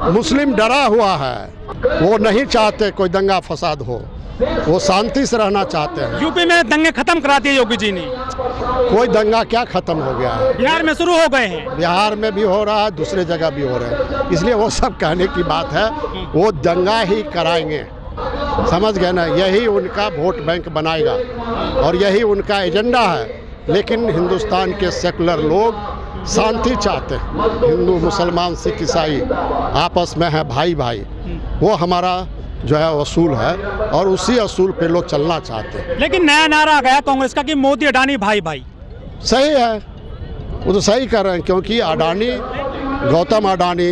मुस्लिम डरा हुआ है, वो नहीं चाहते कोई दंगा फसाद हो, वो शांति से रहना चाहते हैं। यूपी में दंगे खत्म करा दिए योगी जी ने। कोई दंगा क्या खत्म हो गया है? बिहार में शुरू हो गए हैं। बिहार में भी हो रहा है, दूसरे जगह भी हो रहे हैं, इसलिए वो सब कहने की बात है। वो दंगा ही कराएंगे, समझ गए ना? यही उनका वोट बैंक बनाएगा और यही उनका एजेंडा है। लेकिन हिंदुस्तान के सेकुलर लोग शांति चाहते हैं। हिंदू मुसलमान सिख ईसाई आपस में है भाई भाई, वो हमारा जो है असूल है और उसी असूल पे लोग चलना चाहते हैं। लेकिन नया नारा आ गया कांग्रेस का कि मोदी अडानी भाई भाई। सही है, वो तो सही कर रहे हैं, क्योंकि अडानी, गौतम अडानी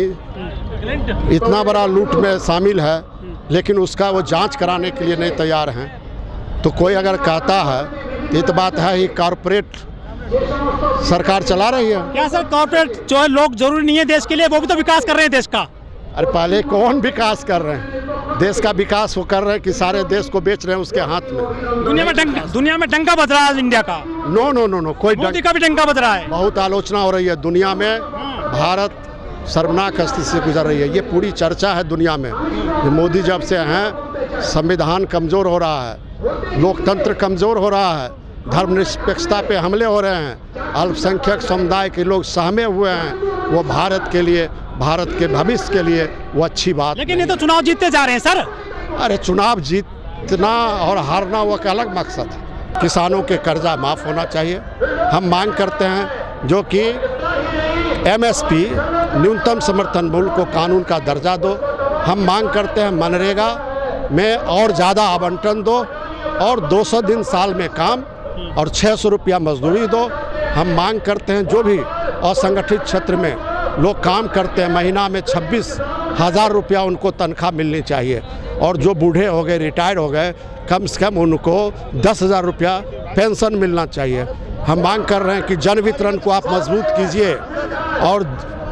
इतना बड़ा लूट में शामिल है, लेकिन उसका वो जांच कराने के लिए नहीं तैयार हैं। तो कोई अगर कहता है तो ये तो बात है ही, कॉरपोरेट सरकार चला रही है। क्या सर कॉर्पोरेट जो है लोग जरूरी नहीं है देश के लिए, वो भी तो विकास कर रहे हैं देश का। अरे पहले कौन विकास कर रहे हैं? देश का विकास वो कर रहे हैं कि सारे देश को बेच रहे हैं उसके हाथ में। दुनिया में डंका बज रहा है इंडिया का। नो नो नो नो, कोई मोदी का भी डंका बज रहा है। बहुत आलोचना हो रही है दुनिया में, भारत शर्मनाक स्थिति से गुजर रही है। ये पूरी चर्चा है दुनिया में कि मोदी जब से हैं संविधान कमज़ोर हो रहा है, लोकतंत्र कमज़ोर हो रहा है, धर्मनिरपेक्षता पे हमले हो रहे हैं, अल्पसंख्यक समुदाय के लोग सहमे हुए हैं। वो भारत के लिए, भारत के भविष्य के लिए वो अच्छी बात। लेकिन ये तो चुनाव जीतते जा रहे हैं सर। अरे चुनाव जीतना और हारना वो एक अलग मकसद है। किसानों के कर्जा माफ़ होना चाहिए। हम मांग करते हैं जो कि MSP न्यूनतम समर्थन मूल्य को कानून का दर्जा दो। हम मांग करते हैं मनरेगा में और ज़्यादा आवंटन दो और 200 दिन साल में काम और 600 रुपया मजदूरी दो। हम मांग करते हैं जो भी असंगठित क्षेत्र में लोग काम करते हैं, महीना में 26,000 रुपया उनको तनख्वाह मिलनी चाहिए। और जो बूढ़े हो गए, रिटायर्ड हो गए, कम से कम उनको 10,000 रुपया पेंशन मिलना चाहिए। हम मांग कर रहे हैं कि जन वितरण को आप मजबूत कीजिए और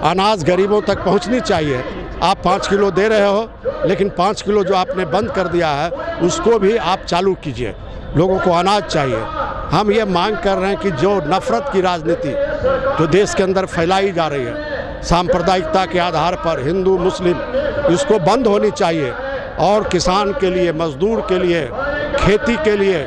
अनाज गरीबों तक पहुंचनी चाहिए। आप 5 किलो दे रहे हो, लेकिन 5 किलो जो आपने बंद कर दिया है उसको भी आप चालू कीजिए। लोगों को अनाज चाहिए। हम ये मांग कर रहे हैं कि जो नफ़रत की राजनीति जो देश के अंदर फैलाई जा रही है सांप्रदायिकता के आधार पर, हिंदू मुस्लिम, इसको बंद होनी चाहिए। और किसान के लिए, मजदूर के लिए, खेती के लिए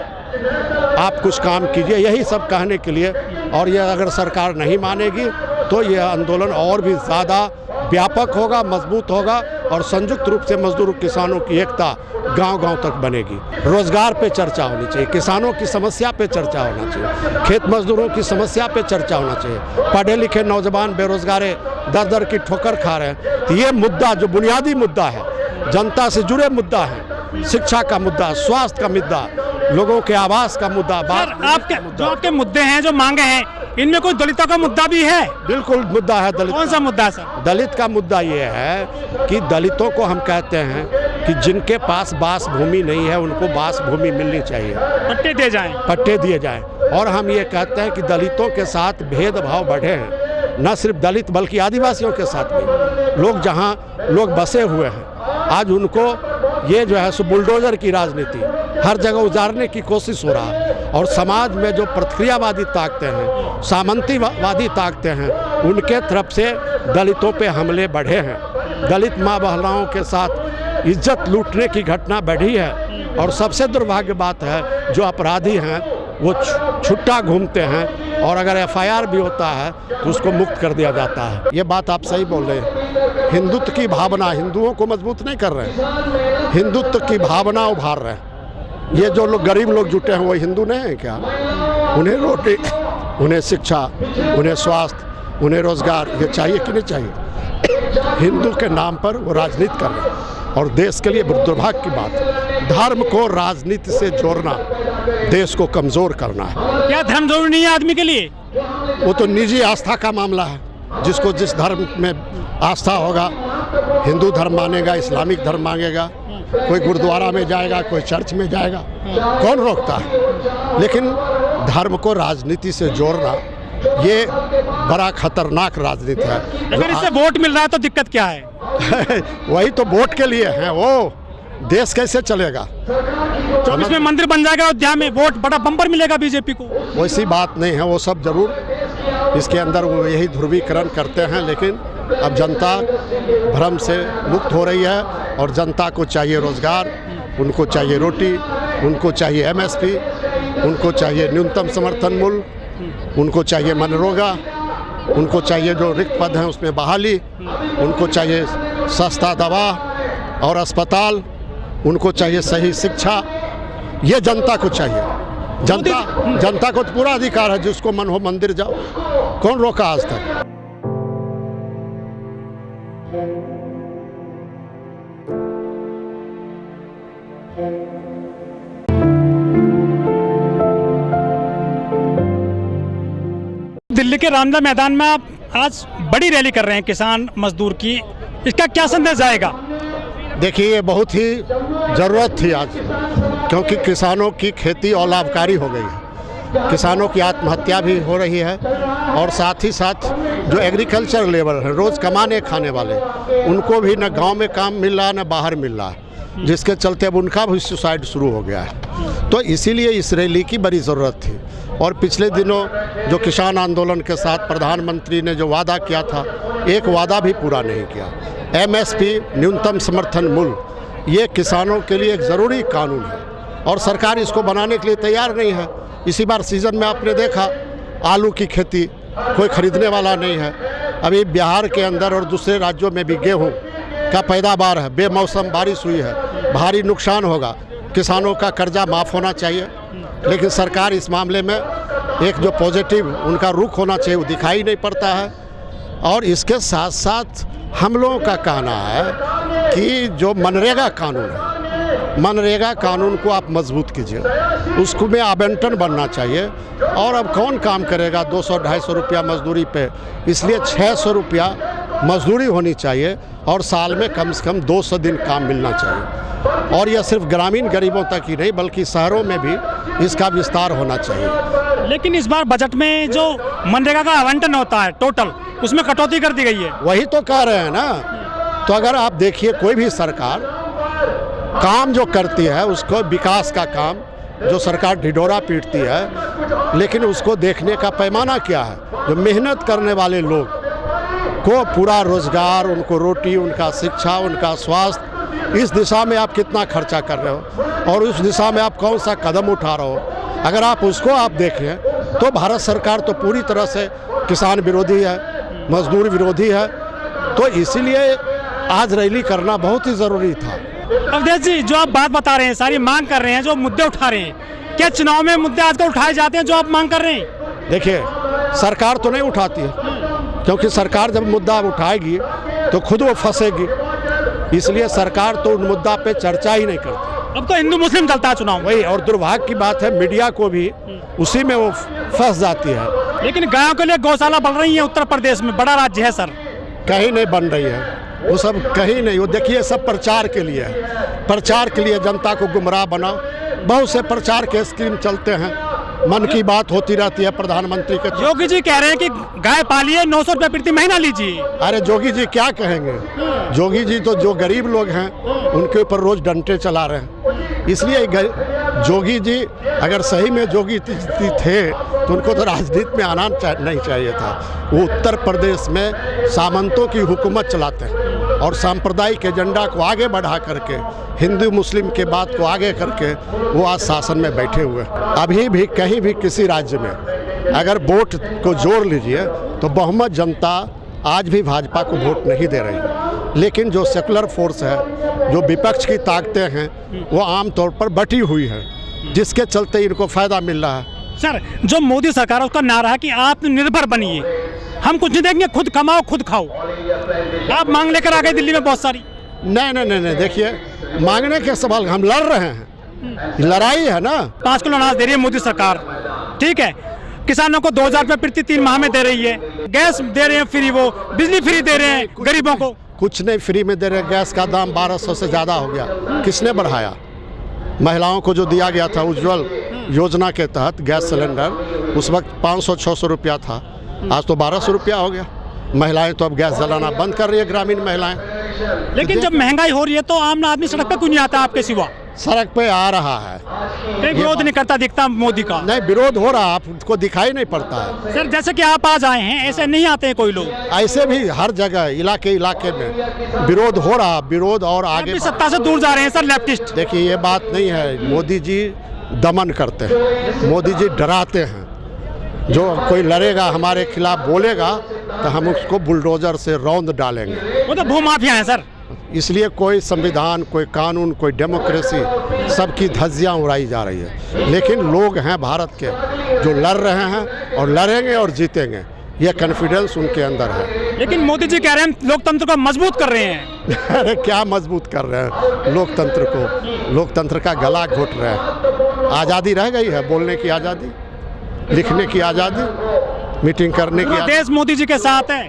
आप कुछ काम कीजिए, यही सब कहने के लिए। और ये अगर सरकार नहीं मानेगी तो ये आंदोलन और भी ज़्यादा व्यापक होगा, मजबूत होगा और संयुक्त रूप से मजदूर किसानों की एकता गांव-गांव तक बनेगी। रोजगार पे चर्चा होनी चाहिए, किसानों की समस्या पे चर्चा होना चाहिए, खेत मजदूरों की समस्या पे चर्चा होना चाहिए। पढ़े लिखे नौजवान बेरोजगार दर दर की ठोकर खा रहे हैं। तो ये मुद्दा जो बुनियादी मुद्दा है, जनता से जुड़े मुद्दा है, शिक्षा का मुद्दा, स्वास्थ्य का मुद्दा, लोगों के आवास का मुद्दा, आपके मुद्दे हैं जो मांगे हैं, इनमें कोई दलितों का मुद्दा भी है? बिल्कुल मुद्दा है। दलित कौन सा मुद्दा है सर? दलित का मुद्दा ये है कि दलितों को हम कहते हैं कि जिनके पास बास भूमि नहीं है उनको बास भूमि मिलनी चाहिए, पट्टे दिए जाएं, पट्टे दिए जाएं। और हम ये कहते हैं कि दलितों के साथ भेदभाव बढ़े हैं, न सिर्फ दलित बल्कि आदिवासियों के साथ भी। लोग जहाँ लोग बसे हुए हैं, आज उनको ये जो है सो बुलडोजर की राजनीति हर जगह उजारने की कोशिश हो रहा है। और समाज में जो प्रतिक्रियावादी ताकतें हैं, सामंतीवादी ताकतें हैं, उनके तरफ से दलितों पे हमले बढ़े हैं। दलित माँ बहनाओं के साथ इज्जत लूटने की घटना बढ़ी है। और सबसे दुर्भाग्य बात है जो अपराधी हैं वो छुट्टा घूमते हैं और अगर FIR भी होता है तो उसको मुक्त कर दिया जाता है। ये बात आप सही बोल रहे हैं। हिंदुत्व की भावना हिंदुओं को मजबूत नहीं कर रहे हैं, हिंदुत्व की भावना उभार रहे हैं। ये जो लोग गरीब लोग जुटे हैं वो हिंदू नहीं हैं क्या? उन्हें रोटी, उन्हें शिक्षा, उन्हें स्वास्थ्य, उन्हें रोजगार ये चाहिए कि नहीं चाहिए? हिंदू के नाम पर वो राजनीति कर रहे हैं और देश के लिए दुर्भाग्य की बात है। धर्म को राजनीति से जोड़ना देश को कमज़ोर करना है। क्या धर्म जरूरी नहीं है आदमी के लिए? वो तो निजी आस्था का मामला है। जिसको जिस धर्म में आस्था होगा, हिंदू धर्म मानेगा, इस्लामिक धर्म मांगेगा, कोई गुरुद्वारा में जाएगा, कोई चर्च में जाएगा, कौन रोकता है? लेकिन धर्म को राजनीति से जोड़ना ये बड़ा खतरनाक राजनीति है। अगर इससे वोट मिल रहा है तो दिक्कत क्या है? वही तो वोट के लिए है, वो देश कैसे चलेगा? 24 में मंदिर बन जाएगा अयोध्या में, वोट बड़ा बम्पर मिलेगा बीजेपी को। वैसी बात नहीं है, वो सब जरूर इसके अंदर वो यही ध्रुवीकरण करते हैं, लेकिन अब जनता भ्रम से मुक्त हो रही है और जनता को चाहिए रोज़गार, उनको चाहिए रोटी, उनको चाहिए एमएसपी, उनको चाहिए न्यूनतम समर्थन मूल्य, उनको चाहिए मनरेगा, उनको चाहिए जो रिक्त पद हैं उसमें बहाली, उनको चाहिए सस्ता दवा और अस्पताल, उनको चाहिए सही शिक्षा। ये जनता को चाहिए। जनता को तो पूरा अधिकार है, जिसको मन हो मंदिर जाओ, कौन रोका आज तक। दिल्ली के रामलीला मैदान में आप आज बड़ी रैली कर रहे हैं किसान मजदूर की, इसका क्या संदेश जाएगा? देखिए, ये बहुत ही ज़रूरत थी आज, क्योंकि किसानों की खेती अलाभकारी हो गई है, किसानों की आत्महत्या भी हो रही है और साथ ही साथ जो एग्रीकल्चर लेबर है, रोज़ कमाने खाने वाले, उनको भी न गांव में काम मिल रहा न बाहर मिल रहा है, जिसके चलते अब उनका भी सुसाइड शुरू हो गया है। तो इसीलिए इस रैली की बड़ी ज़रूरत थी। और पिछले दिनों जो किसान आंदोलन के साथ प्रधानमंत्री ने जो वादा किया था, एक वादा भी पूरा नहीं किया। एमएसपी न्यूनतम समर्थन मूल्य, ये किसानों के लिए एक ज़रूरी कानून है और सरकार इसको बनाने के लिए तैयार नहीं है। इसी बार सीज़न में आपने देखा आलू की खेती कोई ख़रीदने वाला नहीं है। अभी बिहार के अंदर और दूसरे राज्यों में भी गेहूँ का पैदावार है, बेमौसम बारिश हुई है, भारी नुकसान होगा, किसानों का कर्जा माफ़ होना चाहिए, लेकिन सरकार इस मामले में एक जो पॉजिटिव उनका रुख होना चाहिए वो दिखाई नहीं पड़ता है। और इसके साथ साथ हम लोगों का कहना है कि जो मनरेगा कानून है, मनरेगा कानून को आप मजबूत कीजिए, उसको में आवंटन बनना चाहिए। और अब कौन काम करेगा 200-250 रुपया मजदूरी पे, इसलिए 600 रुपया मजदूरी होनी चाहिए और साल में कम से कम 200 दिन काम मिलना चाहिए। और यह सिर्फ ग्रामीण गरीबों तक ही नहीं बल्कि शहरों में भी इसका विस्तार होना चाहिए। लेकिन इस बार बजट में जो मनरेगा का आवंटन होता है टोटल, उसमें कटौती कर दी गई है। वही तो कह रहे हैं ना। तो अगर आप देखिए, कोई भी सरकार काम जो करती है उसको विकास का काम जो सरकार ढिढोरा पीटती है, लेकिन उसको देखने का पैमाना क्या है? जो मेहनत करने वाले लोग को पूरा रोजगार, उनको रोटी, उनका शिक्षा, उनका स्वास्थ्य, इस दिशा में आप कितना खर्चा कर रहे हो और उस दिशा में आप कौन सा कदम उठा रहे हो। अगर आप उसको आप देखें तो भारत सरकार तो पूरी तरह से किसान विरोधी है, मजदूर विरोधी है। तो इसीलिए आज रैली करना बहुत ही ज़रूरी था। अवधेश जी, जो आप बात बता रहे हैं, सारी मांग कर रहे हैं, जो मुद्दे उठा रहे हैं, क्या चुनाव में मुद्दे आजकल उठाए जाते हैं जो आप मांग कर रहे हैं? देखिए, सरकार तो नहीं उठाती है, क्योंकि सरकार जब मुद्दा उठाएगी तो खुद वो फंसेगी, इसलिए सरकार तो उन मुद्दा पे चर्चा ही नहीं करती। अब तो हिंदू मुस्लिम चलता है चुनाव। वही, और दुर्भाग्य की बात है मीडिया को भी उसी में वो फंस जाती है। लेकिन गायों के लिए गौशाला बन रही है उत्तर प्रदेश में, बड़ा राज्य है सर। कहीं नहीं बन रही है, वो सब कहीं नहीं। वो देखिए, सब प्रचार के लिए है, प्रचार के लिए जनता को गुमराह बनाओ। बहुत से प्रचार के स्कीम चलते हैं, मन की बात होती रहती है प्रधानमंत्री के। योगी जी कह रहे हैं कि गाय पालिए, 900 रुपये प्रति महीना लीजिए। अरे जोगी जी क्या कहेंगे? जोगी जी तो जो गरीब लोग हैं उनके ऊपर रोज डंडे चला रहे हैं। इसलिए जोगी जी अगर सही में जोगी थे तो उनको तो राजनीति में आना नहीं चाहिए था। वो उत्तर प्रदेश में सामंतों की हुकूमत चलाते हैं और सांप्रदायिक एजेंडा को आगे बढ़ा करके, हिंदू मुस्लिम के बात को आगे करके वो आज शासन में बैठे हुए। अभी भी कहीं भी किसी राज्य में अगर वोट को जोड़ लीजिए तो बहुमत जनता आज भी भाजपा को वोट नहीं दे रही है। लेकिन जो सेकुलर फोर्स है, जो विपक्ष की ताकतें हैं, वो आम तौर पर बटी हुई है, जिसके चलते इनको फ़ायदा मिल रहा है। सर, जो मोदी सरकार है उसका नारा है कि आत्मनिर्भर बनिए, हम कुछ नहीं देंगे, खुद कमाओ खुद खाओ। आप मांग लेकर आ गए दिल्ली में बहुत सारी। नहीं, देखिए, मांगने के सवाल हम लड़ रहे हैं, लड़ाई है ना। 5 किलो अनाज दे रही है मोदी सरकार, ठीक है। किसानों को 2000 रुपये प्रति 3 माह में दे रही है, गैस दे रहे हैं फ्री, वो बिजली फ्री दे रहे हैं गरीबों को। कुछ नहीं फ्री में दे रहे। गैस का दाम 1200 से ज़्यादा हो गया। किसने बढ़ाया? महिलाओं को जो दिया गया था उज्ज्वल योजना के तहत गैस सिलेंडर, उस वक्त 500-600 रुपया था, आज तो 1200 रुपया हो गया। महिलाएं तो अब गैस जलाना बंद कर रही है, ग्रामीण महिलाएं। लेकिन जब महंगाई हो रही है तो आम आदमी सड़क पर क्यों नहीं आता आपके सिवा? सड़क पे आ रहा है। कहीं विरोध नहीं करता दिखता मोदी का। नहीं, विरोध हो रहा, आपको दिखाई नहीं पड़ता है। सर जैसे कि आप आज आए हैं, ऐसे नहीं आते हैं कोई लोग। ऐसे भी हर जगह इलाके में विरोध हो रहा, विरोध और आगे सत्ता से दूर जा रहे हैं सर लेफ्टिस्ट। देखिए, ये बात नहीं है। मोदी जी दमन करते हैं, मोदी जी डराते हैं। जो कोई लड़ेगा, हमारे खिलाफ बोलेगा, तो हम उसको बुलडोजर से रौंद डालेंगे। वो तो भूमाफिया हैं सर। इसलिए कोई संविधान, कोई कानून, कोई डेमोक्रेसी, सबकी धज्जियां उड़ाई जा रही है। लेकिन लोग हैं भारत के जो लड़ रहे हैं और लड़ेंगे और जीतेंगे, ये कॉन्फिडेंस उनके अंदर है। लेकिन मोदी जी कह रहे हैं लोकतंत्र को मजबूत कर रहे हैं। अरे क्या मजबूत कर रहे हैं लोकतंत्र को? लोकतंत्र का गला घोट रहे हैं। आज़ादी रह गई है, बोलने की आज़ादी, लिखने की आज़ादी, मीटिंग करने की। देश मोदी जी के साथ है।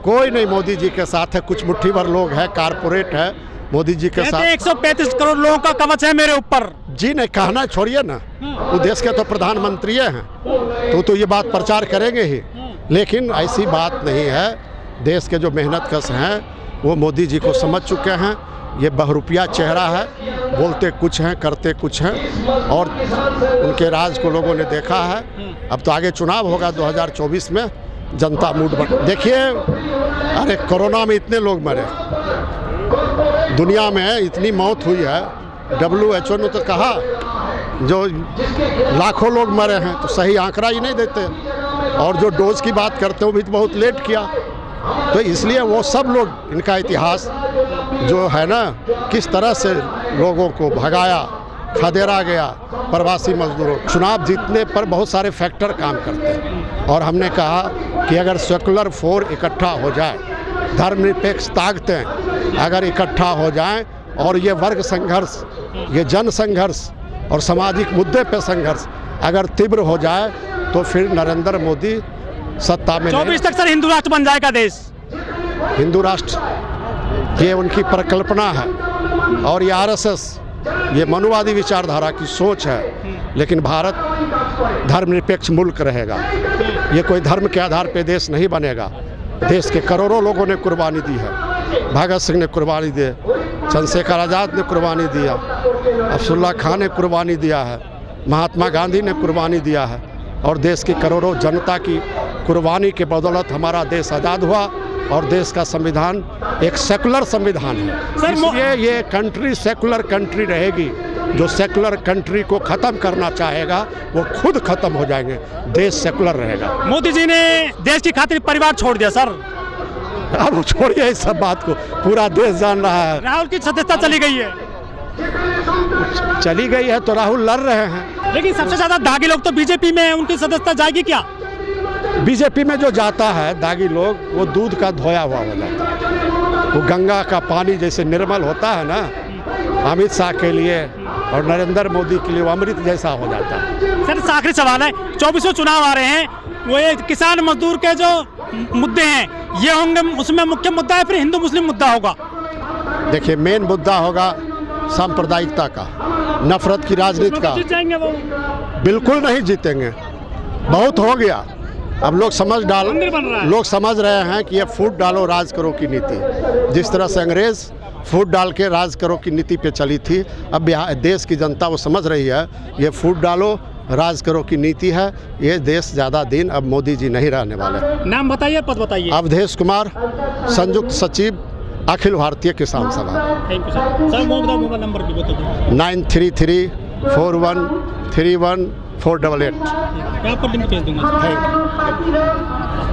कोई नहीं मोदी जी के साथ है। कुछ मुट्ठी भर लोग हैं, कारपोरेट है मोदी जी के साथ। 135 करोड़ लोगों का कवच है मेरे ऊपर। जी नहीं, कहना छोड़िए ना, वो देश के तो प्रधानमंत्री हैं, तो ये बात प्रचार करेंगे ही। लेकिन ऐसी बात नहीं है। देश के जो मेहनत कश हैं वो मोदी जी को समझ चुके हैं। ये बहुरूपिया चेहरा है, बोलते कुछ हैं, करते कुछ हैं, और उनके राज को लोगों ने देखा है। अब तो आगे चुनाव होगा 2024 में, जनता मूड बन। देखिए, अरे कोरोना में इतने लोग मरे, दुनिया में इतनी मौत हुई है। WHO ने तो कहा जो लाखों लोग मरे हैं, तो सही आंकड़ा ही नहीं देते। और जो डोज की बात करते हैं वो भी तो बहुत लेट किया। तो इसलिए वो सब लोग, इनका इतिहास जो है ना, किस तरह से लोगों को भगाया, खदेड़ा गया, प्रवासी मजदूरों। चुनाव जीतने पर बहुत सारे फैक्टर काम करते हैं, और हमने कहा कि अगर सेकुलर फोर इकट्ठा हो जाए, धर्मनिरपेक्ष ताकतें अगर इकट्ठा हो जाएं, और ये वर्ग संघर्ष, ये जन संघर्ष और सामाजिक मुद्दे पे संघर्ष अगर तीव्र हो जाए, तो फिर नरेंद्र मोदी सत्ता में 24 तक सर हिंदू राष्ट्र बन जाएगा देश। हिंदू राष्ट्र ये उनकी परिकल्पना है, और ये RSS, ये मनुवादी विचारधारा की सोच है। लेकिन भारत धर्मनिरपेक्ष मुल्क रहेगा। ये कोई धर्म के आधार पे देश नहीं बनेगा। देश के करोड़ों लोगों ने कुर्बानी दी है। भगत सिंह ने कुर्बानी दी, चंद्रशेखर आज़ाद ने कुर्बानी दिया, अफजुल्ला खान ने कुर्बानी दिया है, महात्मा गांधी ने कुर्बानी दिया है, और देश की करोड़ों जनता की कुर्बानी के बदौलत हमारा देश आज़ाद हुआ। और देश का संविधान एक सेकुलर संविधान है, इसलिए ये कंट्री सेकुलर कंट्री रहेगी। जो सेकुलर कंट्री को ख़त्म करना चाहेगा वो खुद ख़त्म हो जाएंगे। देश सेकुलर रहेगा। मोदी जी ने देश की खातिर परिवार छोड़ दिया सर। अब छोड़िए इस सब बात को, पूरा देश जान रहा है। राहुल की सदस्यता चली गई है। चली गई है तो राहुल लड़ रहे हैं। लेकिन सबसे ज़्यादा दागी लोग तो बीजेपी में है, उनकी सदस्यता जाएगी क्या? बीजेपी में जो जाता है दागी लोग, वो दूध का धोया हुआ हो जाता है। वो गंगा का पानी जैसे निर्मल होता है ना, अमित शाह के लिए और नरेंद्र मोदी के लिए वो अमृत जैसा हो जाता है। सर आखिरी सवाल है, 24 चुनाव आ रहे हैं, वो ये किसान मजदूर के जो मुद्दे हैं ये होंगे, उसमें मुख्य मुद्दा है, फिर हिंदू मुस्लिम मुद्दा होगा? देखिए, मेन मुद्दा होगा सांप्रदायिकता का, नफरत की राजनीति का। जीत जाएंगे वो? बिल्कुल नहीं जीतेंगे, बहुत हो गया। अब लोग समझ रहे हैं कि ये फूट डालो राज करो की नीति, जिस तरह से अंग्रेज फूट डाल के राज करो की नीति पे चली थी, अब देश की जनता वो समझ रही है ये फूट डालो राज करो की नीति है। ये देश ज़्यादा दिन अब मोदी जी नहीं रहने वाले। नाम बताइए, पद बताइए। अवधेश कुमार, संयुक्त सचिव, अखिल भारतीय किसान सभा। Thank you sir. Sir mobile number भी बताइए। 933 41 31 488। मैं आपको लिंक भेज दूंगा। Thank you.